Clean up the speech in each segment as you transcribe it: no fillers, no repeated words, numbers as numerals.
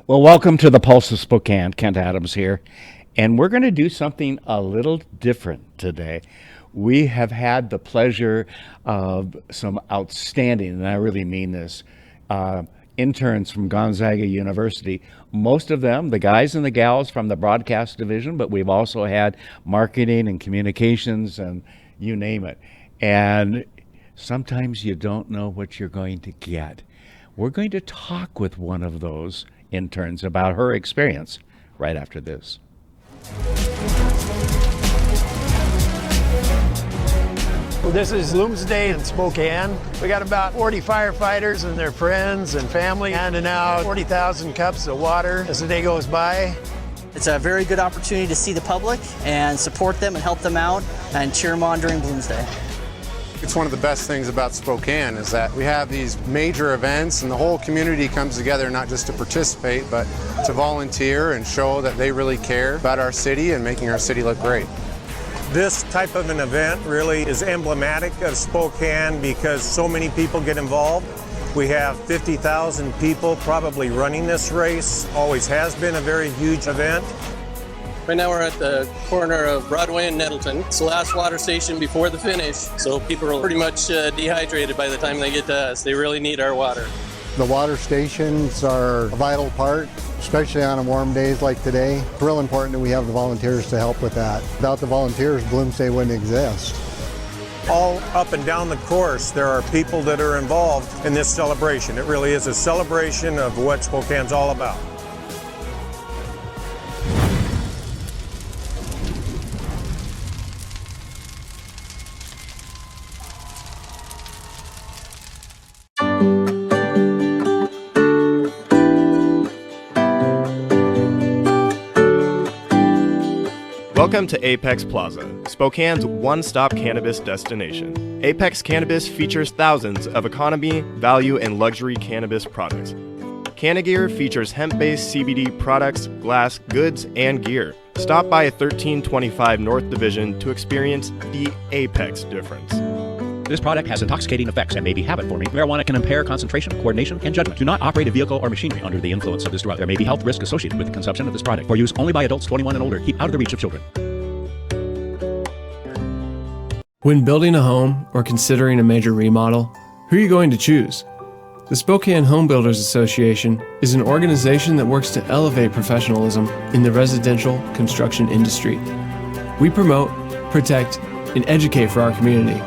Well, welcome to the Pulse of Spokane. Kent Adams here. And we're going to do something a little different today. We have had the pleasure of some outstanding, and I really mean this, interns from Gonzaga University. Most of them, the guys and the gals from the broadcast division, but we've also had marketing and communications and you name it. And sometimes you don't know what you're going to get. We're going to talk with one of those interns about her experience right after this. Well, this is Bloomsday in Spokane. We got about 40 firefighters and their friends and family handing out 40,000 cups of water as the day goes by. It's a very good opportunity to see the public and support them and help them out and cheer them on during Bloomsday. It's one of the best things about Spokane is that we have these major events and the whole community comes together not just to participate, but to volunteer and show that they really care about our city and making our city look great. This type of an event really is emblematic of Spokane because so many people get involved. We have 50,000 people probably running this race. Always has been a very huge event. Right now we're at the corner of Broadway and Nettleton. It's the last water station before the finish, so people are pretty much dehydrated by the time they get to us. They really need our water. The water stations are a vital part, especially on warm days like today. It's real important that we have the volunteers to help with that. Without the volunteers, Bloomsday wouldn't exist. All up and down the course, there are people that are involved in this celebration. It really is a celebration of what Spokane's all about. Welcome to Apex Plaza, Spokane's one-stop cannabis destination. Apex Cannabis features thousands of economy, value, and luxury cannabis products. Cannagear features hemp-based CBD products, glass, goods, and gear. Stop by 1325 North Division to experience the Apex difference. This product has intoxicating effects and may be habit-forming. Marijuana can impair concentration, coordination, and judgment. Do not operate a vehicle or machinery under the influence of this drug. There may be health risk associated with the consumption of this product. For use only by adults 21 and older. Keep out of the reach of children. When building a home or considering a major remodel, who are you going to choose? The Spokane Home Builders Association is an organization that works to elevate professionalism in the residential construction industry. We promote, protect, and educate for our community,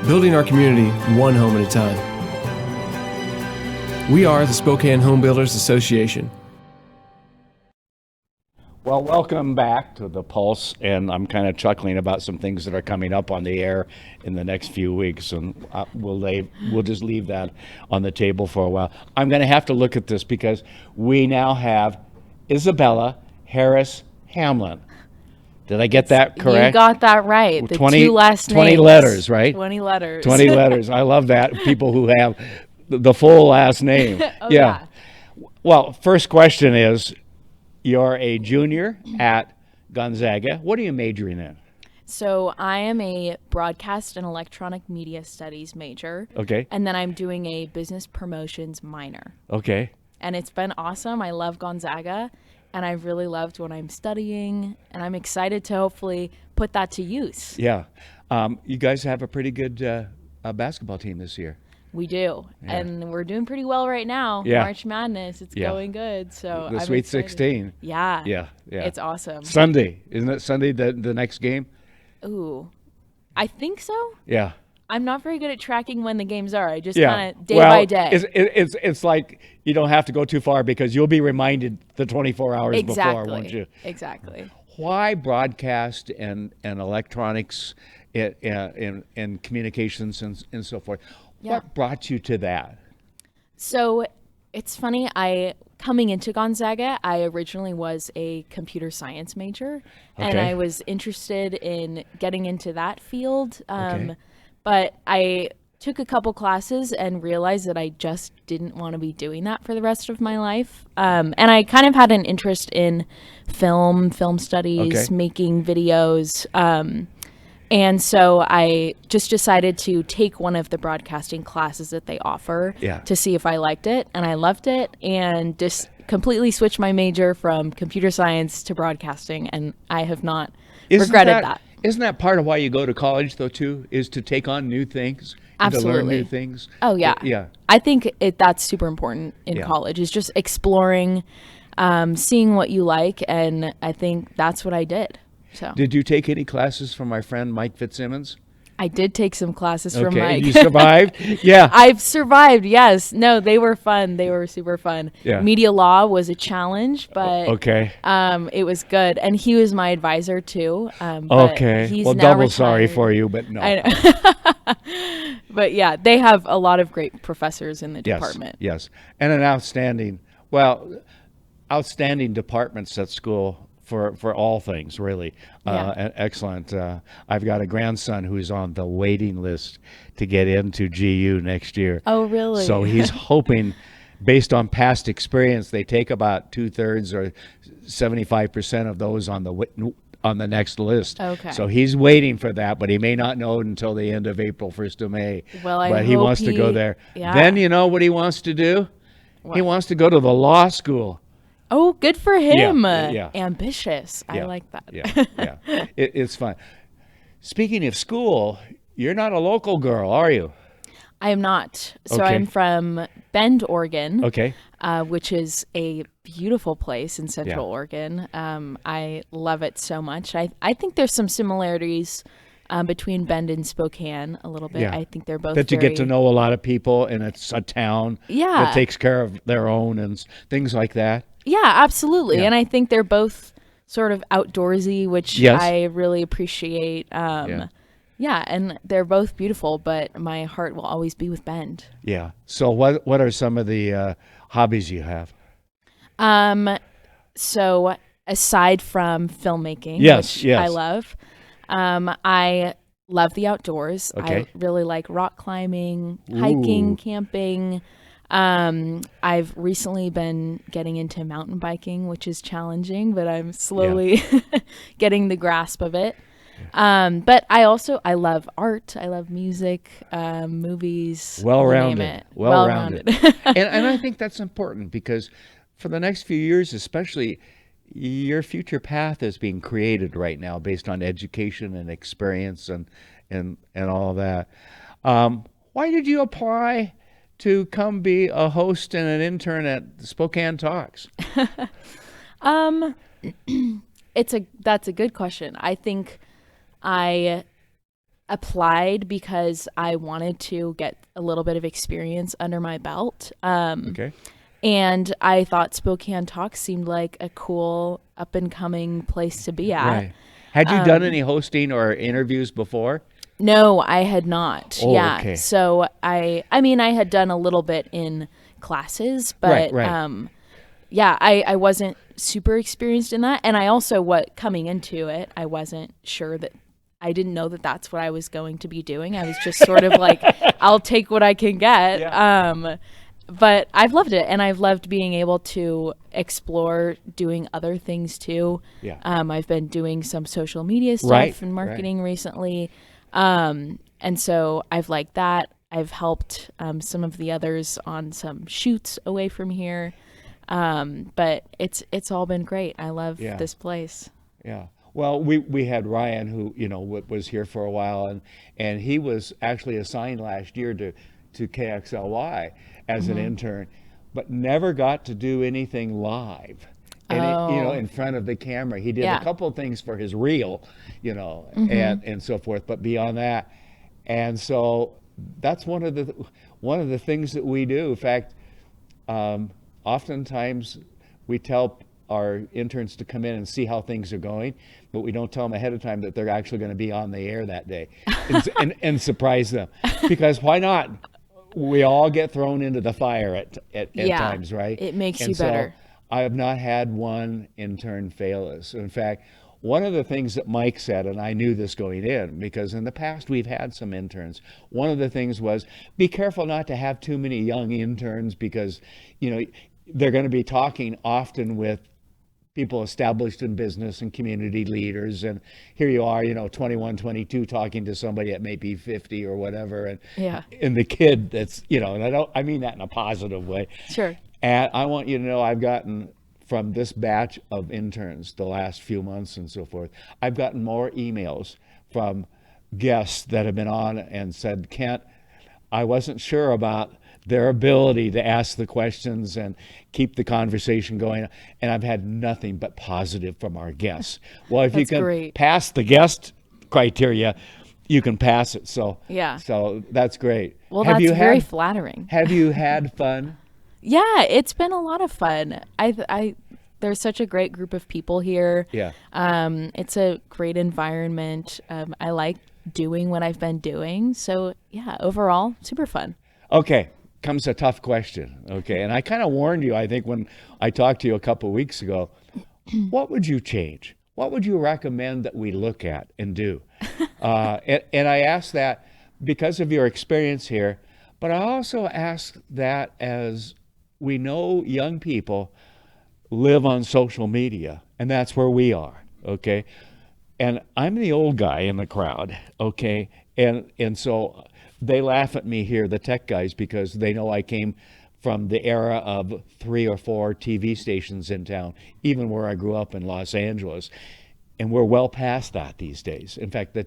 building our community one home at a time. We are the Spokane Home Builders Association. Well, welcome back to the Pulse, and I'm kind of chuckling about some things that are coming up on the air in the next few weeks, and we'll just leave that on the table for a while. I'm going to have to look at this because we now have Isabella Harris Hamlin. Did I get that correct? You got that right. The 20, two last names. 20 letters, right? 20 letters. 20 letters. I love that. People who have the full last name. Yeah. Well, first question is, you're a junior at Gonzaga. What are you majoring in? So I am a broadcast and electronic media studies major. Okay. And then I'm doing a business promotions minor. Okay. And it's been awesome. I love Gonzaga. And I've really loved what I'm studying, and I'm excited to hopefully put that to use. Yeah. You guys have a pretty good basketball team this year. We do. Yeah. And we're doing pretty well right now. Yeah. March Madness, it's going good. So the I'm Sweet excited. 16. Yeah. Yeah. It's awesome. Sunday. Isn't it Sunday the next game? Ooh. I think so. Yeah. I'm not very good at tracking when the games are. I just Yeah. kind of day by day. It's like you don't have to go too far because you'll be reminded the 24 hours before, won't you? Exactly. Why broadcast and electronics and communications and so forth? Yeah. What brought you to that? So it's funny. Coming into Gonzaga, I originally was a computer science major, and I was interested in getting into that field. But I took a couple classes and realized that I just didn't want to be doing that for the rest of my life. And I kind of had an interest in film studies, making videos. And so I just decided to take one of the broadcasting classes that they offer to see if I liked it. And I loved it and just completely switched my major from computer science to broadcasting, and I have not regretted that. Isn't that part of why you go to college, though, too, is to take on new things? Absolutely. To learn new things? Oh, yeah. Yeah. I think that's super important in college, is just exploring, seeing what you like, and I think that's what I did. So. Did you take any classes from my friend Mike Fitzsimmons? I did take some classes from Mike. Okay, you survived? Yeah. I've survived, yes. No, they were fun. They were super fun. Yeah. Media law was a challenge, but okay. It was good. And he was my advisor, too. Okay. He's well, now double retired. sorry for you, but no. I know. But, yeah, they have a lot of great professors in the department. Yes, and an outstanding departments at school. For all things, really. Excellent. I've got a grandson who's on the waiting list to get into GU next year. Oh, really? So he's hoping, based on past experience, they take about 2/3 or 75% of those on the next list. Okay. So he's waiting for that, but he may not know until the end of April, 1st of May. Well, but he wants to go there. Yeah. Then you know what he wants to do? What? He wants to go to the law school. Oh, good for him. Yeah. Ambitious. I like that. Yeah. It's fun. Speaking of school, you're not a local girl, are you? I am not. So Okay. I'm from Bend, Oregon. Okay. Which is a beautiful place in Central Oregon. I love it so much. I think there's some similarities between Bend and Spokane a little bit. Yeah. I think they're both that you get to know a lot of people, and it's a town that takes care of their own and things like that. Yeah, absolutely. Yeah. And I think they're both sort of outdoorsy, which I really appreciate. Yeah, and they're both beautiful, but my heart will always be with Bend. Yeah. So what are some of the hobbies you have? So aside from filmmaking, which I love, I love the outdoors. Okay. I really like rock climbing, hiking, camping. I've recently been getting into mountain biking, which is challenging, but I'm slowly getting the grasp of it. But I love art. I love music, movies. Well-rounded. Well-rounded. and I think that's important because for the next few years, especially, your future path is being created right now based on education and experience and all of that. Why did you apply to come be a host and an intern at Spokane Talks? That's a good question. I think I applied because I wanted to get a little bit of experience under my belt. And I thought Spokane Talks seemed like a cool up and coming place to be at. Right. Had you done any hosting or interviews before? No, I had not. Oh, okay. So I had done a little bit in classes, but I wasn't super experienced in that. And I also, coming into it, I wasn't sure that I didn't know that that's what I was going to be doing. I was just sort of like, I'll take what I can get. Yeah. But I've loved it, and I've loved being able to explore doing other things too. Yeah. I've been doing some social media stuff and marketing recently. And so I've liked that. I've helped some of the others on some shoots away from here. But it's all been great. I love this place. Yeah. Well, we had Ryan, who was here for a while, and he was actually assigned last year to KXLY as an intern, but never got to do anything live. And in front of the camera. He did a couple of things for his reel, and so forth, but beyond that. And so that's one of the things that we do. In fact, oftentimes we tell our interns to come in and see how things are going, but we don't tell them ahead of time that they're actually going to be on the air that day and surprise them. Because why not? We all get thrown into the fire at times, right? It makes you better. I have not had one intern fail us. In fact, one of the things that Mike said, and I knew this going in, because in the past we've had some interns, one of the things was, be careful not to have too many young interns because, they're going to be talking often with people established in business and community leaders, and here you are, 21, 22, talking to somebody that may be 50 or whatever, and the kid that's, and I mean that in a positive way. Sure. And I want you to know I've gotten from this batch of interns the last few months and so forth, I've gotten more emails from guests that have been on and said, Kent, I wasn't sure about their ability to ask the questions and keep the conversation going. And I've had nothing but positive from our guests. Well, if you can pass the guest criteria, you can pass it. So yeah. So that's great. Well, that's very flattering. Have you had fun? Yeah, it's been a lot of fun. There's such a great group of people here. Yeah. It's a great environment. I like doing what I've been doing. So yeah, overall, super fun. Okay, comes a tough question. Okay, and I kind of warned you, I think, when I talked to you a couple of weeks ago. What would you change? What would you recommend that we look at and do? And I ask that because of your experience here, but I also ask that as we know young people live on social media, and that's where we are, okay? And I'm the old guy in the crowd, okay? And so they laugh at me here, the tech guys, because they know I came from the era of 3 or 4 TV stations in town, even where I grew up in Los Angeles. And we're well past that these days. In fact,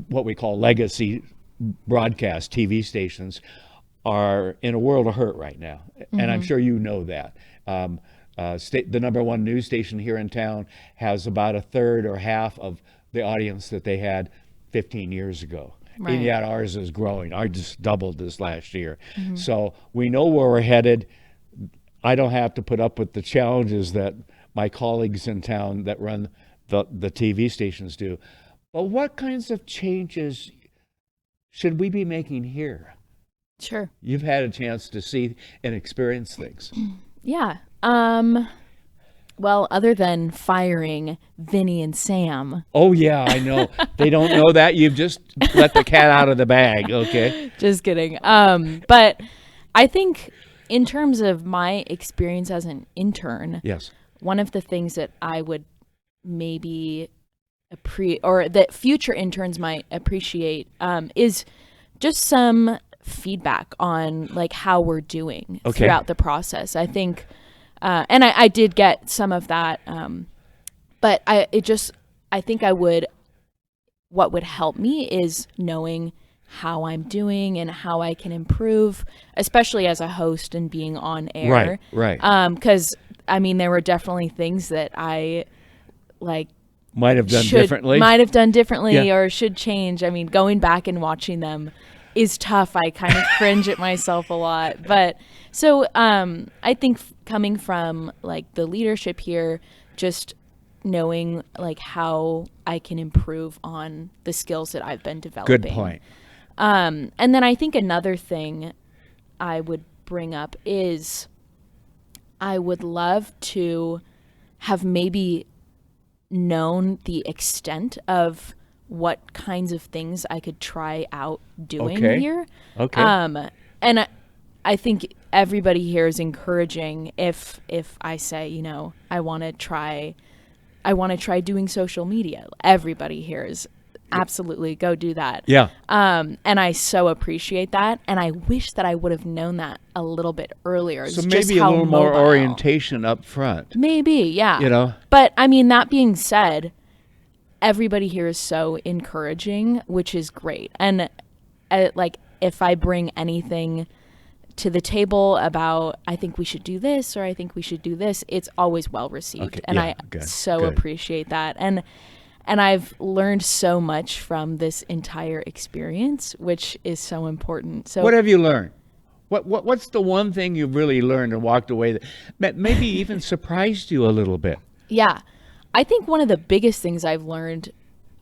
what we call legacy broadcast TV stations are in a world of hurt right now. Mm-hmm. And I'm sure you know that. The number one news station here in town has about a third or half of the audience that they had 15 years ago. Right. And yet ours is growing. Ours just doubled this last year. Mm-hmm. So we know where we're headed. I don't have to put up with the challenges that my colleagues in town that run the TV stations do. But what kinds of changes should we be making here? Sure. You've had a chance to see and experience things. Yeah. Well, other than firing Vinny and Sam. Oh, yeah, I know. They don't know that. You've just let the cat out of the bag, okay? Just kidding. But I think in terms of my experience as an intern, yes, one of the things that I would maybe or that future interns might appreciate is just some feedback on like how we're doing throughout the process. I think and I did get some of that but I think what would help me is knowing how I'm doing and how I can improve, especially as a host and being on air. Right. Because I mean there were definitely things that I might have done differently or should change. I mean, going back and watching them is tough. I kind of cringe at myself a lot. But so I think coming from like the leadership here, just knowing like how I can improve on the skills that I've been developing. Good point. And then I think another thing I would bring up is I would love to have maybe known the extent of what kinds of things I could try out doing here. Okay. And I think everybody here is encouraging if I say, you know, I want to try doing social media. Everybody here is absolutely go do that. Yeah. And I so appreciate that. And I wish that I would have known that a little bit earlier. So maybe a little more orientation up front. Maybe, yeah. You know? But I mean, that being said, everybody here is so encouraging, which is great. And like, if I bring anything to the table about, I think we should do this, or I think we should do this, it's always well received. Okay. And yeah, I appreciate that. And I've learned so much from this entire experience, which is so important. So what have you learned? What's the one thing you've really learned and walked away that maybe even surprised you a little bit? Yeah. I think one of the biggest things I've learned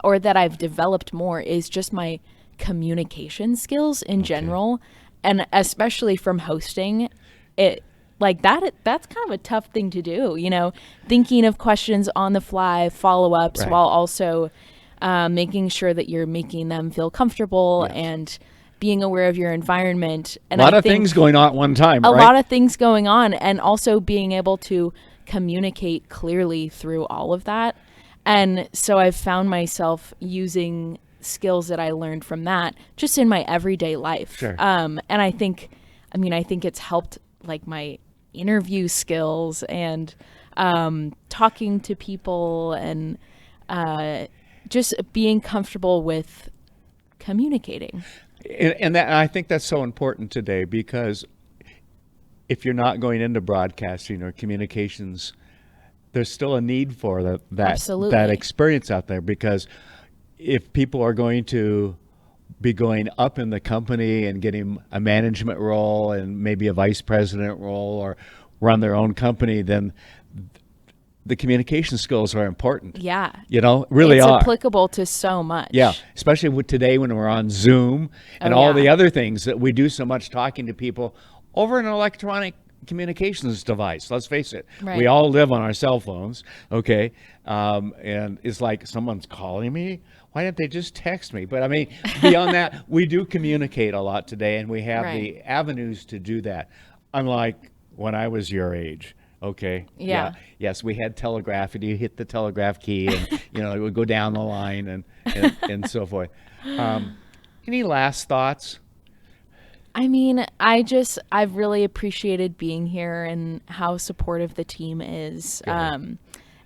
or that I've developed more is just my communication skills in general, and especially from hosting. That's kind of a tough thing to do, you know, thinking of questions on the fly, follow-ups, while also making sure that you're making them feel comfortable and being aware of your environment. And a lot of things going on at one time, right? A lot of things going on, and also being able to communicate clearly through all of that. And so I've found myself using skills that I learned from that just in my everyday life. Sure. And I think it's helped like my interview skills and talking to people and just being comfortable with communicating. And I think that's so important today, because if you're not going into broadcasting or communications, there's still a need for that experience out there, because if people are going to be going up in the company and getting a management role and maybe a vice president role or run their own company, then the communication skills are important. Yeah. Really it's are. applicable to so much. Yeah, especially with today when we're on Zoom and all the other things that we do so much talking to people over an electronic communications device. Let's face it. Right. We all live on our cell phones, okay? And it's like, someone's calling me? Why didn't they just text me? But I mean, beyond that, we do communicate a lot today, and we have the avenues to do that, unlike when I was your age. Okay. Yeah. Yes, we had telegraphy. You hit the telegraph key, and it would go down the line and so forth. Any last thoughts? I mean, I've really appreciated being here and how supportive the team is.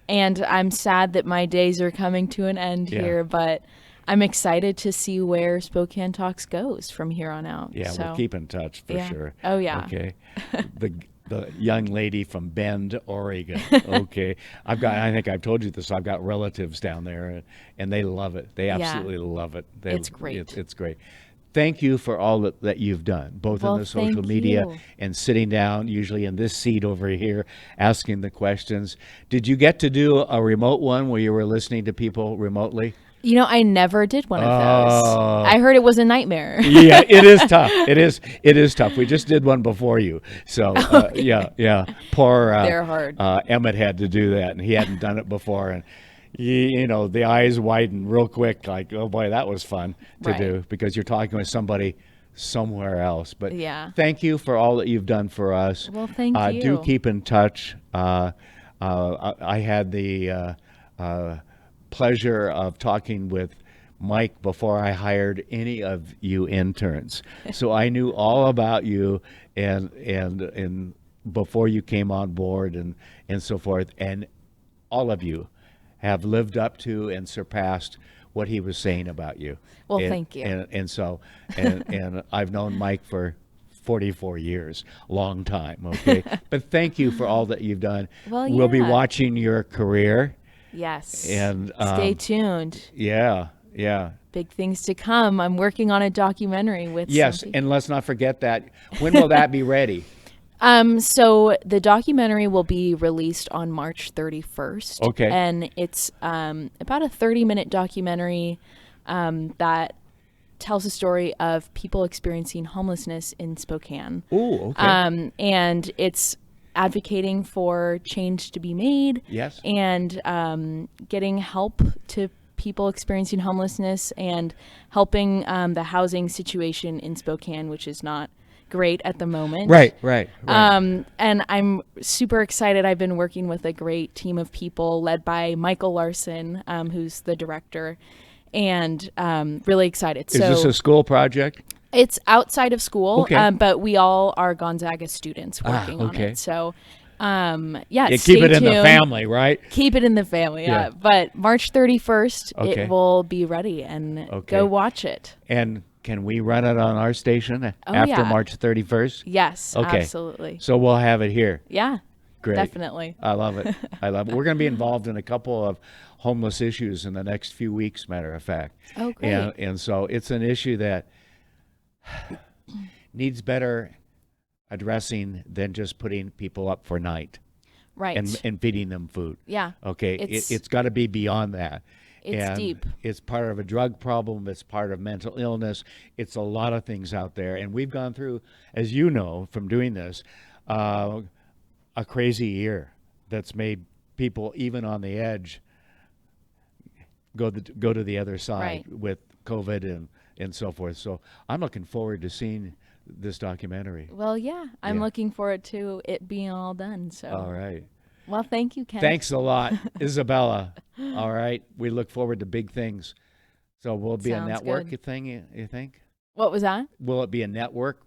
And I'm sad that my days are coming to an end here, but I'm excited to see where Spokane Talks goes from here on out. Yeah, we'll keep in touch for sure. Oh, yeah. Okay. The young lady from Bend, Oregon. Okay. I think I've told you this. I've got relatives down there, and they love it. They absolutely love it. It's great. It's great. Thank you for all that you've done, both in the social media and sitting down, usually in this seat over here, asking the questions. Did you get to do a remote one where you were listening to people remotely? I never did one of those. I heard it was a nightmare. Yeah, it is tough. It is tough. We just did one before you. So, yeah. Poor they're hard. Emmett had to do that, and he hadn't done it before. And, the eyes widen real quick, like, oh, boy, that was fun to do, because you're talking with somebody somewhere else. But thank you for all that you've done for us. Well, thank you. Do keep in touch. I had the pleasure of talking with Mike before I hired any of you interns. So I knew all about you and before you came on board and so forth. And all of you have lived up to and surpassed what he was saying about you. Well, thank you. And I've known Mike for 44 years, long time, okay? But thank you for all that you've done. Well, We'll be watching your career. Yes. And stay tuned. Yeah. Big things to come. I'm working on a documentary with and let's not forget that. When will that be ready? So the documentary will be released on March 31st. Okay. And it's about a 30-minute documentary that tells a story of people experiencing homelessness in Spokane. Ooh, okay. And it's advocating for change to be made. Yes. And getting help to people experiencing homelessness and helping the housing situation in Spokane, which is not great at the moment. Right. And I'm super excited. I've been working with a great team of people led by Michael Larson, who's the director, and really excited. Is this a school project? It's outside of school, Okay. But we all are Gonzaga students working on it. So, keep stay it in tuned. the family, right? Keep it in the family, yeah. But March 31st, Okay. it will be ready, and go watch it. And can we run it on our station after March 31st? Yes, okay. Absolutely. So we'll have it here. Yeah, great. Definitely. I love it. We're going to be involved in a couple of homeless issues in the next few weeks, matter of fact. Oh, great. And so it's an issue that needs better addressing than just putting people up for night. Right. And feeding them food. Yeah. Okay. It's got to be beyond that. It's deep. It's part of a drug problem. It's part of mental illness. It's a lot of things out there. And we've gone through, as you know, from doing this, a crazy year that's made people, even on the edge, go to the other side with COVID and so forth. So I'm looking forward to seeing this documentary. Well, yeah, I'm looking forward to it being all done. So. All right. Well, thank you, Ken. Thanks a lot, Isabella. All right. We look forward to big things. So will it be a network thing, you think? What was that? Will it be a network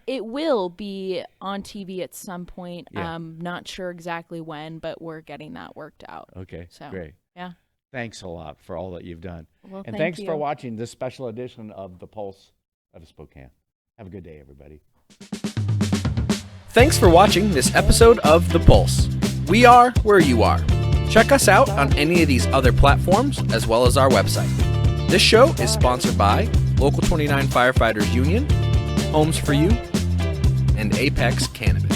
It will be on TV at some point. Yeah. Not sure exactly when, but we're getting that worked out. Okay, So, great. Yeah. Thanks a lot for all that you've done. Well, and thank thanks for you. watching this special edition of The Pulse out of Spokane. Have a good day, everybody. Thanks for watching this episode of The Pulse. We are where you are. Check us out on any of these other platforms as well as our website. This show is sponsored by Local 29 Firefighters Union, Homes for You, and Apex Cannabis.